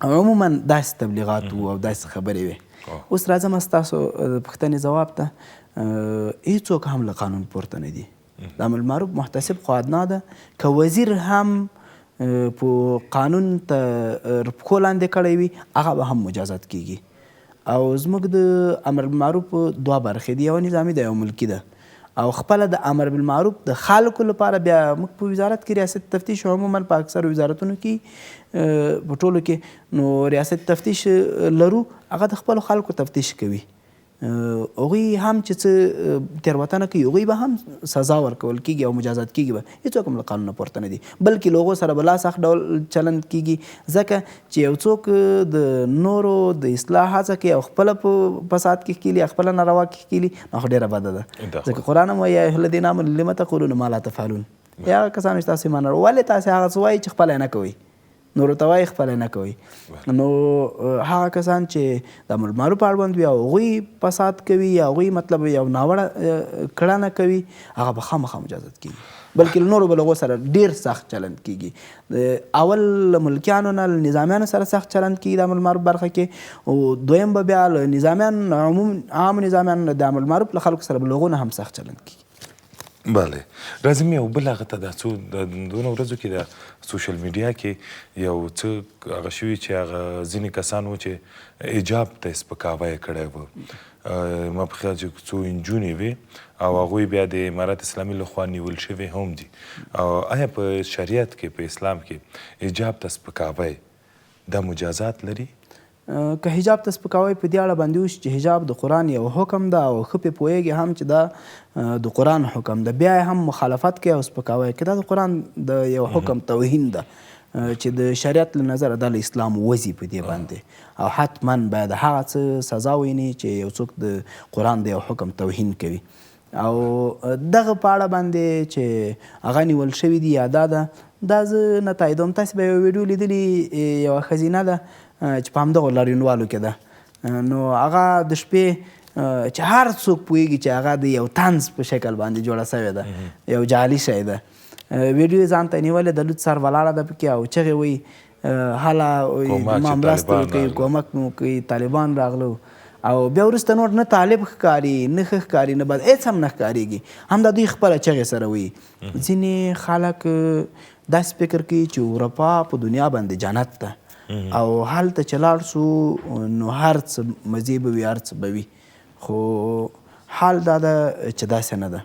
عموما داسې تبلیغات وو او داسې خبرې وې اوس راځم ستاسو پوښتنې ځواب ته هېڅوک هم له قانون پورته نه دي د امر معروف محتسب خو ادنا ده که وزیر هم په قانون ته پښو لاندې کړی وي هغه به هم مجازات کیږي او زموږ د امر بالمعروف دوه برخې دي یوه نظامي ده یو ملکي ده او خپله د امر بالمعروف د خلکو لپاره بیا موږ په وزارت کې ریاست تفتیش عموما په اکثر وزارتونو کې په ټولو کې نو ریاست تفتیش لرو هغه د خپلو خلکو تفتیش کوي هغوی هم چې څه تېروتنه کوي هغوی به هم سزا ورکول کېږي او مجازات کېږي به هېڅوک هم له قانونه پورته نه دي بلکې له هغو سره به لا سخت ډول چلند کېږي ځکه چې یو څوک د نورو د اصلاح هڅه کوي او خپله په فساد کې ښکېلي خپله ناروا کې ښکېلي نو خو ډېره بده ده ځکه قرآن هم وایي یا ایها الذین آمنوا لم تقولون ما لا تفعلون یا هغه کسانو چې تاسو ایمان لرئ ولې تاسې هغه څه وایي چې خپله یې نه کوئ نورو ته وایي خپله نه کوي نو هغه کسان چې د امر بالمعروف اړوند وي او هغوی فساد کوي یا هغوی مطلب یو ناوړه کړنه کوي هغه به خامخا مجازات کېږي بلکې له نورو به له هغو سره ډېر سخت چلند کېږي اول له ملکیانو نه له نظامیانو سره سخت چلند کېږي د امر بالمعروف برخه کې او دویم به بیا له نظامیان عام نظامیان د امر بالمعروف له خلکو سره به له هغو نه هم سخت چلند کېږي بله راځم یو بل هغه ته دا څو دونه ورځو کې د سوشل میډیا کې یو څه هغه شوي چې هغه ځینې کسان وو چې حجاب ته سپکاوی یې کړی و ما په خیال چې څو نجونې وې او هغوی بیا د امارت اسلامي لخوا نیول شوي هم دي او آیا په شریعت کې په اسلام کې حجاب ته سپکاوی دا مجازات لري که حجاب ته سپکاوی په دې اړه باندې وشي چې حجاب د قرآن یو حکم ده او ښه پې پوهېږي هم چې دا د قرآن حکم ده بیا یې هم مخالفت کوي او سپکاوی کوي دا د قرآن د یو حکم توهین ده چې د شریعت له نظره دا له اسلام وځي په دې باندې او حتما باید هغه څه سزا ویني چې یو څوک د قرآن د یو حکم توهین کوي او دغه په اړه باندې چې هغه نیول شوي دي یا دا زه نه تاییدوم تاسې به یو ویډیو لیدلي یوه ښځینه ده چې په همدغو لاریونوالو کې ده نو هغه د شپې چې هر څوک پوهېږي چې هغه د یو طنز په شکل باندې جوړه سوې ده یو جعلي شی ده ویډیو یې ځان ته نیولې د لوڅ سر ولاړه ده پکې او چغې وایي حالا کومک چې ما مرسته طالبان وکړي راغله. کومک مې وکړي طالبان راغلو او بیا وروسته نور نه طالب ښکاري نه ښه ښکاري نه بد هېڅ هم نه ښکارېږي همدا دوی خپله چغې سره وي ځینې خلک داسې فکر کوي چې اروپا په دنیا باندې جنت ده او هلته چې لاړ سو نو هر څه مزې به وي هر څه به وي خو حال دا ده چې داسې نه ده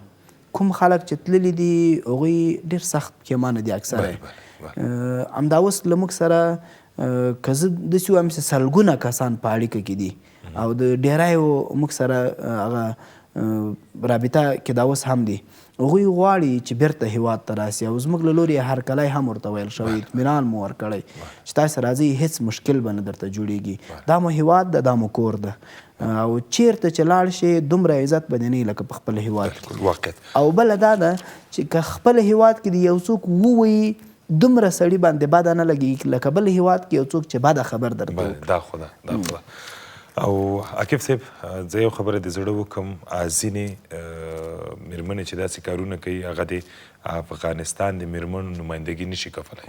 کوم خلک چې تللي دي هغوی ډېر سخت پښیمانه دي اکثره همدا اوس له موږ سره که زه داسې ووایم چې سلګونه کسان په اړیکه کې دي او د ډیرایو موږ سره هغه رابطه کې دا اوس هم دي هغوی غواړي چې بیرته هیواد ته راسي او زموږ له لورې هرکلی هم ورته ویل شوی اطمینان مو ورکړی چې تاسې راځئ هېڅ مشکل به نه درته جوړیږي دا مو هیواد ده دا مو کور ده او چیرته چې لاړ شي دومره عزت به دې نه وي لکه په خپل هیواد کې واقعیت او بله دا ده چې که خپل هیواد کې د یو څوک ووایي دومره سړي باندې بده نه لګي لکه بل هیواد کې یو څوک چې بده خبر درته وکړي دا خو ده دا خو ده او عاقب صاحب زه یو خبره د زړه وکم ځینې میرمنې چې داسې کارونه کوي هغه د افغانستان د میرمنو نمایندګي نشي کولی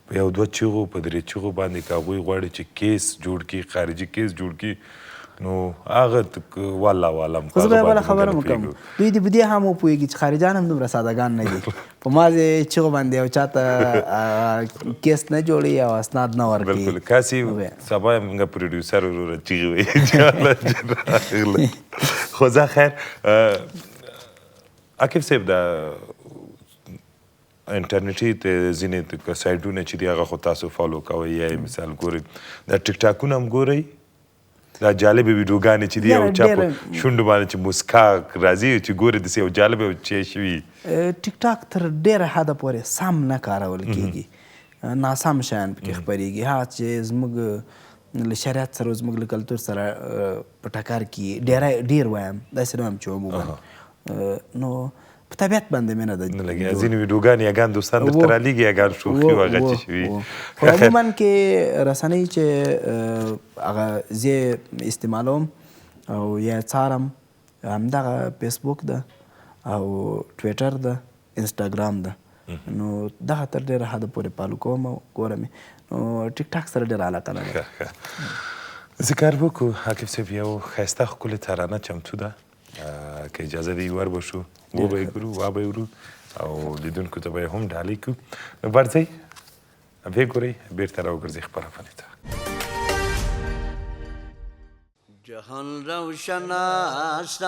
په یو دوه چیغو په درې چیغو باندې که هغوی غواړي چې کیس جوړ کړي خارجي کیس جوړ کړي نو هغه والله عالم خو زه به بله خبره م کوم دوی د دې هم وپوهېږي چې خارجان هم دومره سادهګان نه دي په مازې چغو باندې یو چاته کیس نه جوړوي او اسناد نه ورکوي بالکل کاسي سبا موږ پروډیوسر وروره چیغې وایي خو زه خیر عاقب صاحب دا انټرنیټي ځینې سایټونه چې دي هغه خو تاسو فالو کوئ یا مثال ګورئ دا ټیک ټاکونه هم ګورئ دا جالبې ویډیوګانې چې دي یو چا په شونډو باندې چې مسکا راځي چې ګورې داسې یو جالبه چې شوي ټیک ټاک تر ډېره حده پورې سم نه کارول کېږي ناسم شیان پکې خپرېږي هغه چې زموږ له شریعت سره زموږ له کلتور سره په ټکر کې ډېر وایم داسې نه وایم چې عموما نو په طبیعت باندې مې نه ده ځینې ویډیوګانې یګان دوستان درته رالیږي یګان شوخي و هغه چې شوي خو عموما کې رسنۍ چې هغه زه استعمالوم او یا څارم همدغه فیسبوک ده او ټویټر ده انسټاګرام ده نو دغه تر ډېره حده پورې فالو کوم او ګورم نو ټیک ټاک سره ډېره علاقه لرم زه کار وکړو عاقب صاحب یو ښایسته ښکلې ترانه چمتو ده که اجازه دی ور بشو و به یې ګورو وا به یې ورو او لیدونکو ته به یې هم ډالۍ کړو نو ورځئ ویې ګورئ بېرته راوګرځئ خپرونې ته جهان روشن است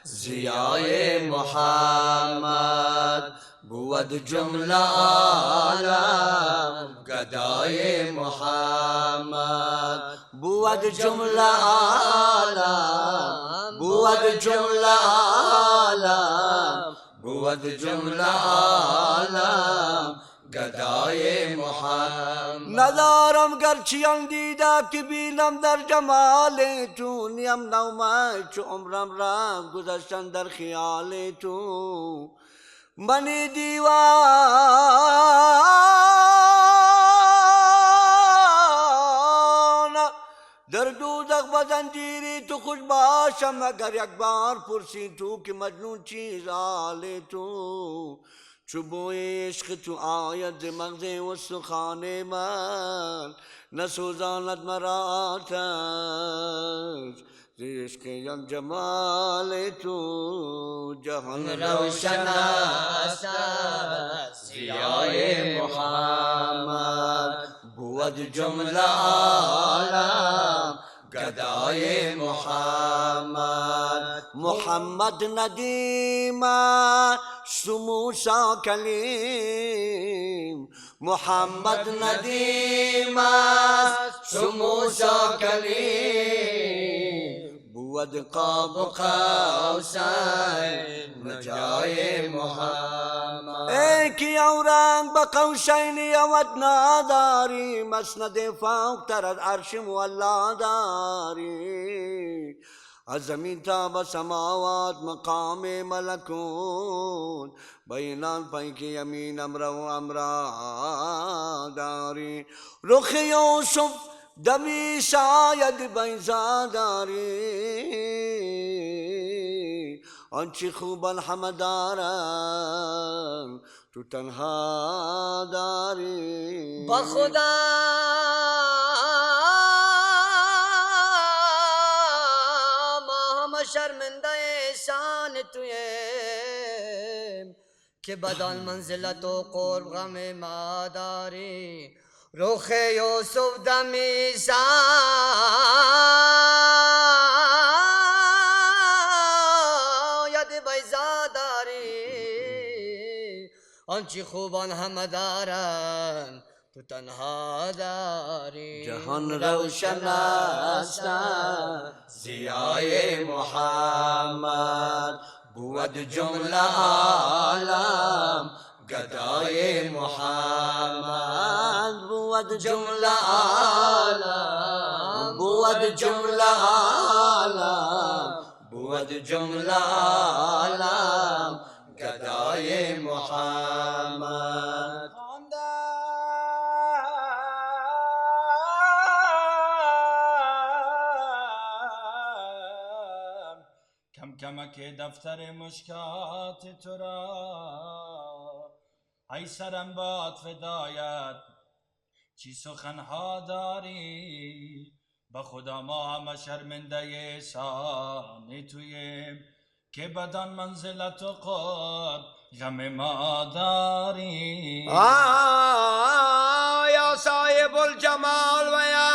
ضیای محمد بود جمله عالم گدای محمد بود جمله عالم بود جمله عالم بود جمله عالم گدای محمد ندارم گرچیان دیده که بینم در جمال تو نیم نومه چو عمرم رفت گذشتن در خیال تو منی دیوان در دوزخ با زنجیری تو خوش باشم اگر یک بار پرسی تو که مجنون چیز حال تو چو بوی عشق تو آید ز مغز استخوان من نسوزاند مرا آتش ز عشق یم جمال تو جهان روشن است ضیای محمد بود جمله عالم گدای محمد محمد ندیم موسی کلیم محمد ندیم موسی کلیم بود قاب قوسین نجای محمد ای کی اورنگ با قوسین یود نداری مسند فوق تر از عرش مولا داری از زمین تا به سماوات مقام ملکون بینان پایک یمینم رو امرا داری رخ یوسف دمی شاید بیضا داری آنچه خوبان همه دارن تو تو تنها داری. با خدا ما همه شرمنده شان تویم که بدان منزلت و قرب غم ما داری. رخ یوسف دمی شاید بیضا داری. آنچه خوبان همه دارن تو تنها داری. جهان روشن است ضیای محمد، بود جمله عالم گدای محمد. بود جمله عالم، بود جمله عالم، بود جمله عالم گدای محمد. کم کمک دفتر مشکات تو را، ای سرم باد فدایت چی سخنها داری. به خدا ما همه شرمنده شان تویم که بدان منزلت و قرب غم ما داری. یا صاحب الجمال و یا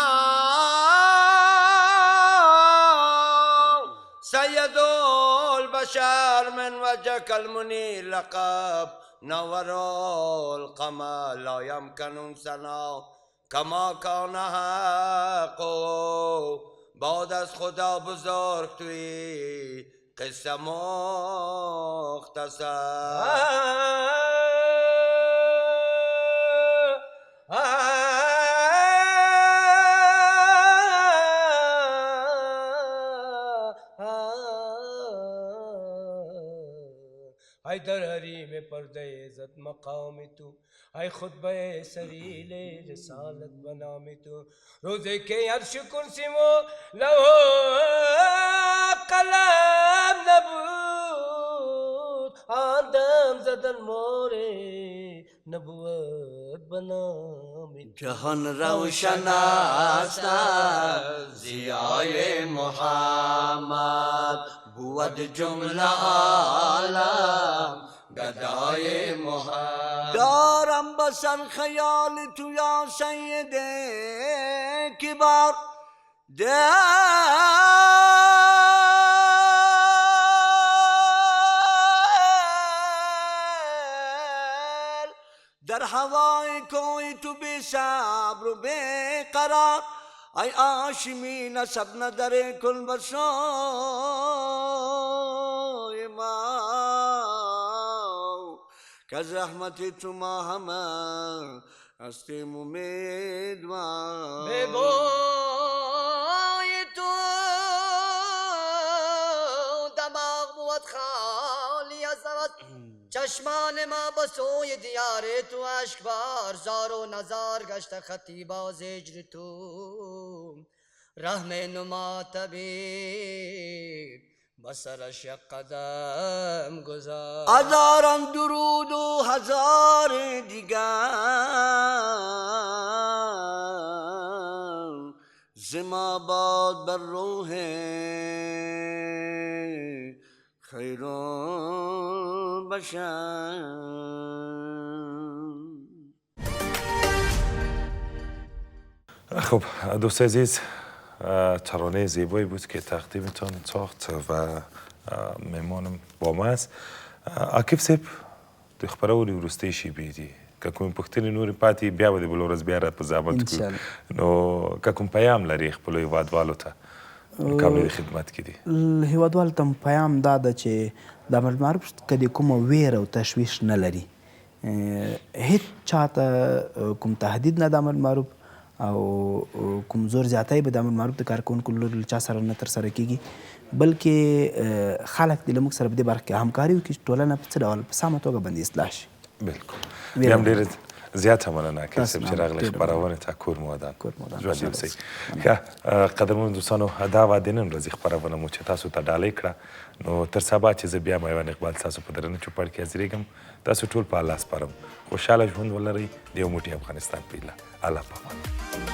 سید البشر من وجهك المنير لقب نور القمر لا يمكن ثنا كما كان حق. بعد از خدا بزرگ توی قصه مختصر. ای در حریم پرده عزت مقام تو، ای خطبه سریل رسالت بنام تو. روزی که عرش کرسی و لوح قلم نبود، آدم زدن موری نبوت بنام تو. جهان روشن است ضیای محمد، بود جمله عالم گدای محمد. دارم بسر خیال تو یا سید کبار، در هوای کوی تو بی صبر و بی قرار. ای آشمی نسب نداره کن بسای ما، که از رحمت تو ما همه هستیم امیدوار. به بای تو دماغ بود خالی از عوض، چشمان ما بسوی دیار تو اشکبار. زار و نزار گشت خطی باز اجر تو، رحم نما طبیب بسرش یک قدم گذار. هزاران درود و هزار دیگر زما باد بر روح خیر البشر. خب دوست عزیز، ترانه زیبایی بود که تقدیمتان ساخت و مهمانم با ما است. عاقب صاحب د خپرونې وروستۍ شیبې دي، که کومې پوښتنې نورې پاتې بیا به د بله ورځ بیا راته زحمت کړو، نو که کوم پیام لري خپلو هیوادوالو ته کامل خدمت کې دي. هیوادوالو ته پیام دا ده چې د امر معروف که د کومه ویر او تشویش نه لري، هیڅ چاته کوم تهدید نه د امر معروف او کوم زور زیاتی به د امر معروف د کارکوونکو له چا سره نه ترسره کیږي، بلکې خلک دې له موږ سره په دې برخه کې همکاري وکړي چې ټولنه په څه ډول په سمه توګه باندې اصلاح شي. بالکل. بیا هم ډېر زیاته مننه که تاسو صاحب چې هم راغلی ډېره خپرونې ته کور مو ودان کور مو ودان. ژوند دې خوشحاله اوسئ. ښه قدرمنو دوستانو دا وه د نن ورځې خپرونه مو چې تاسو ته ډالۍ کړه. نو تر سبا چې زه بیا میوند اقبال ستاسو په درنه چوپړ کې حاضرېږم. تاسو ټول په الله سپارم. خوشحاله ژوند ولرئ. د یو موټي افغانستان په هیله. الله پامان.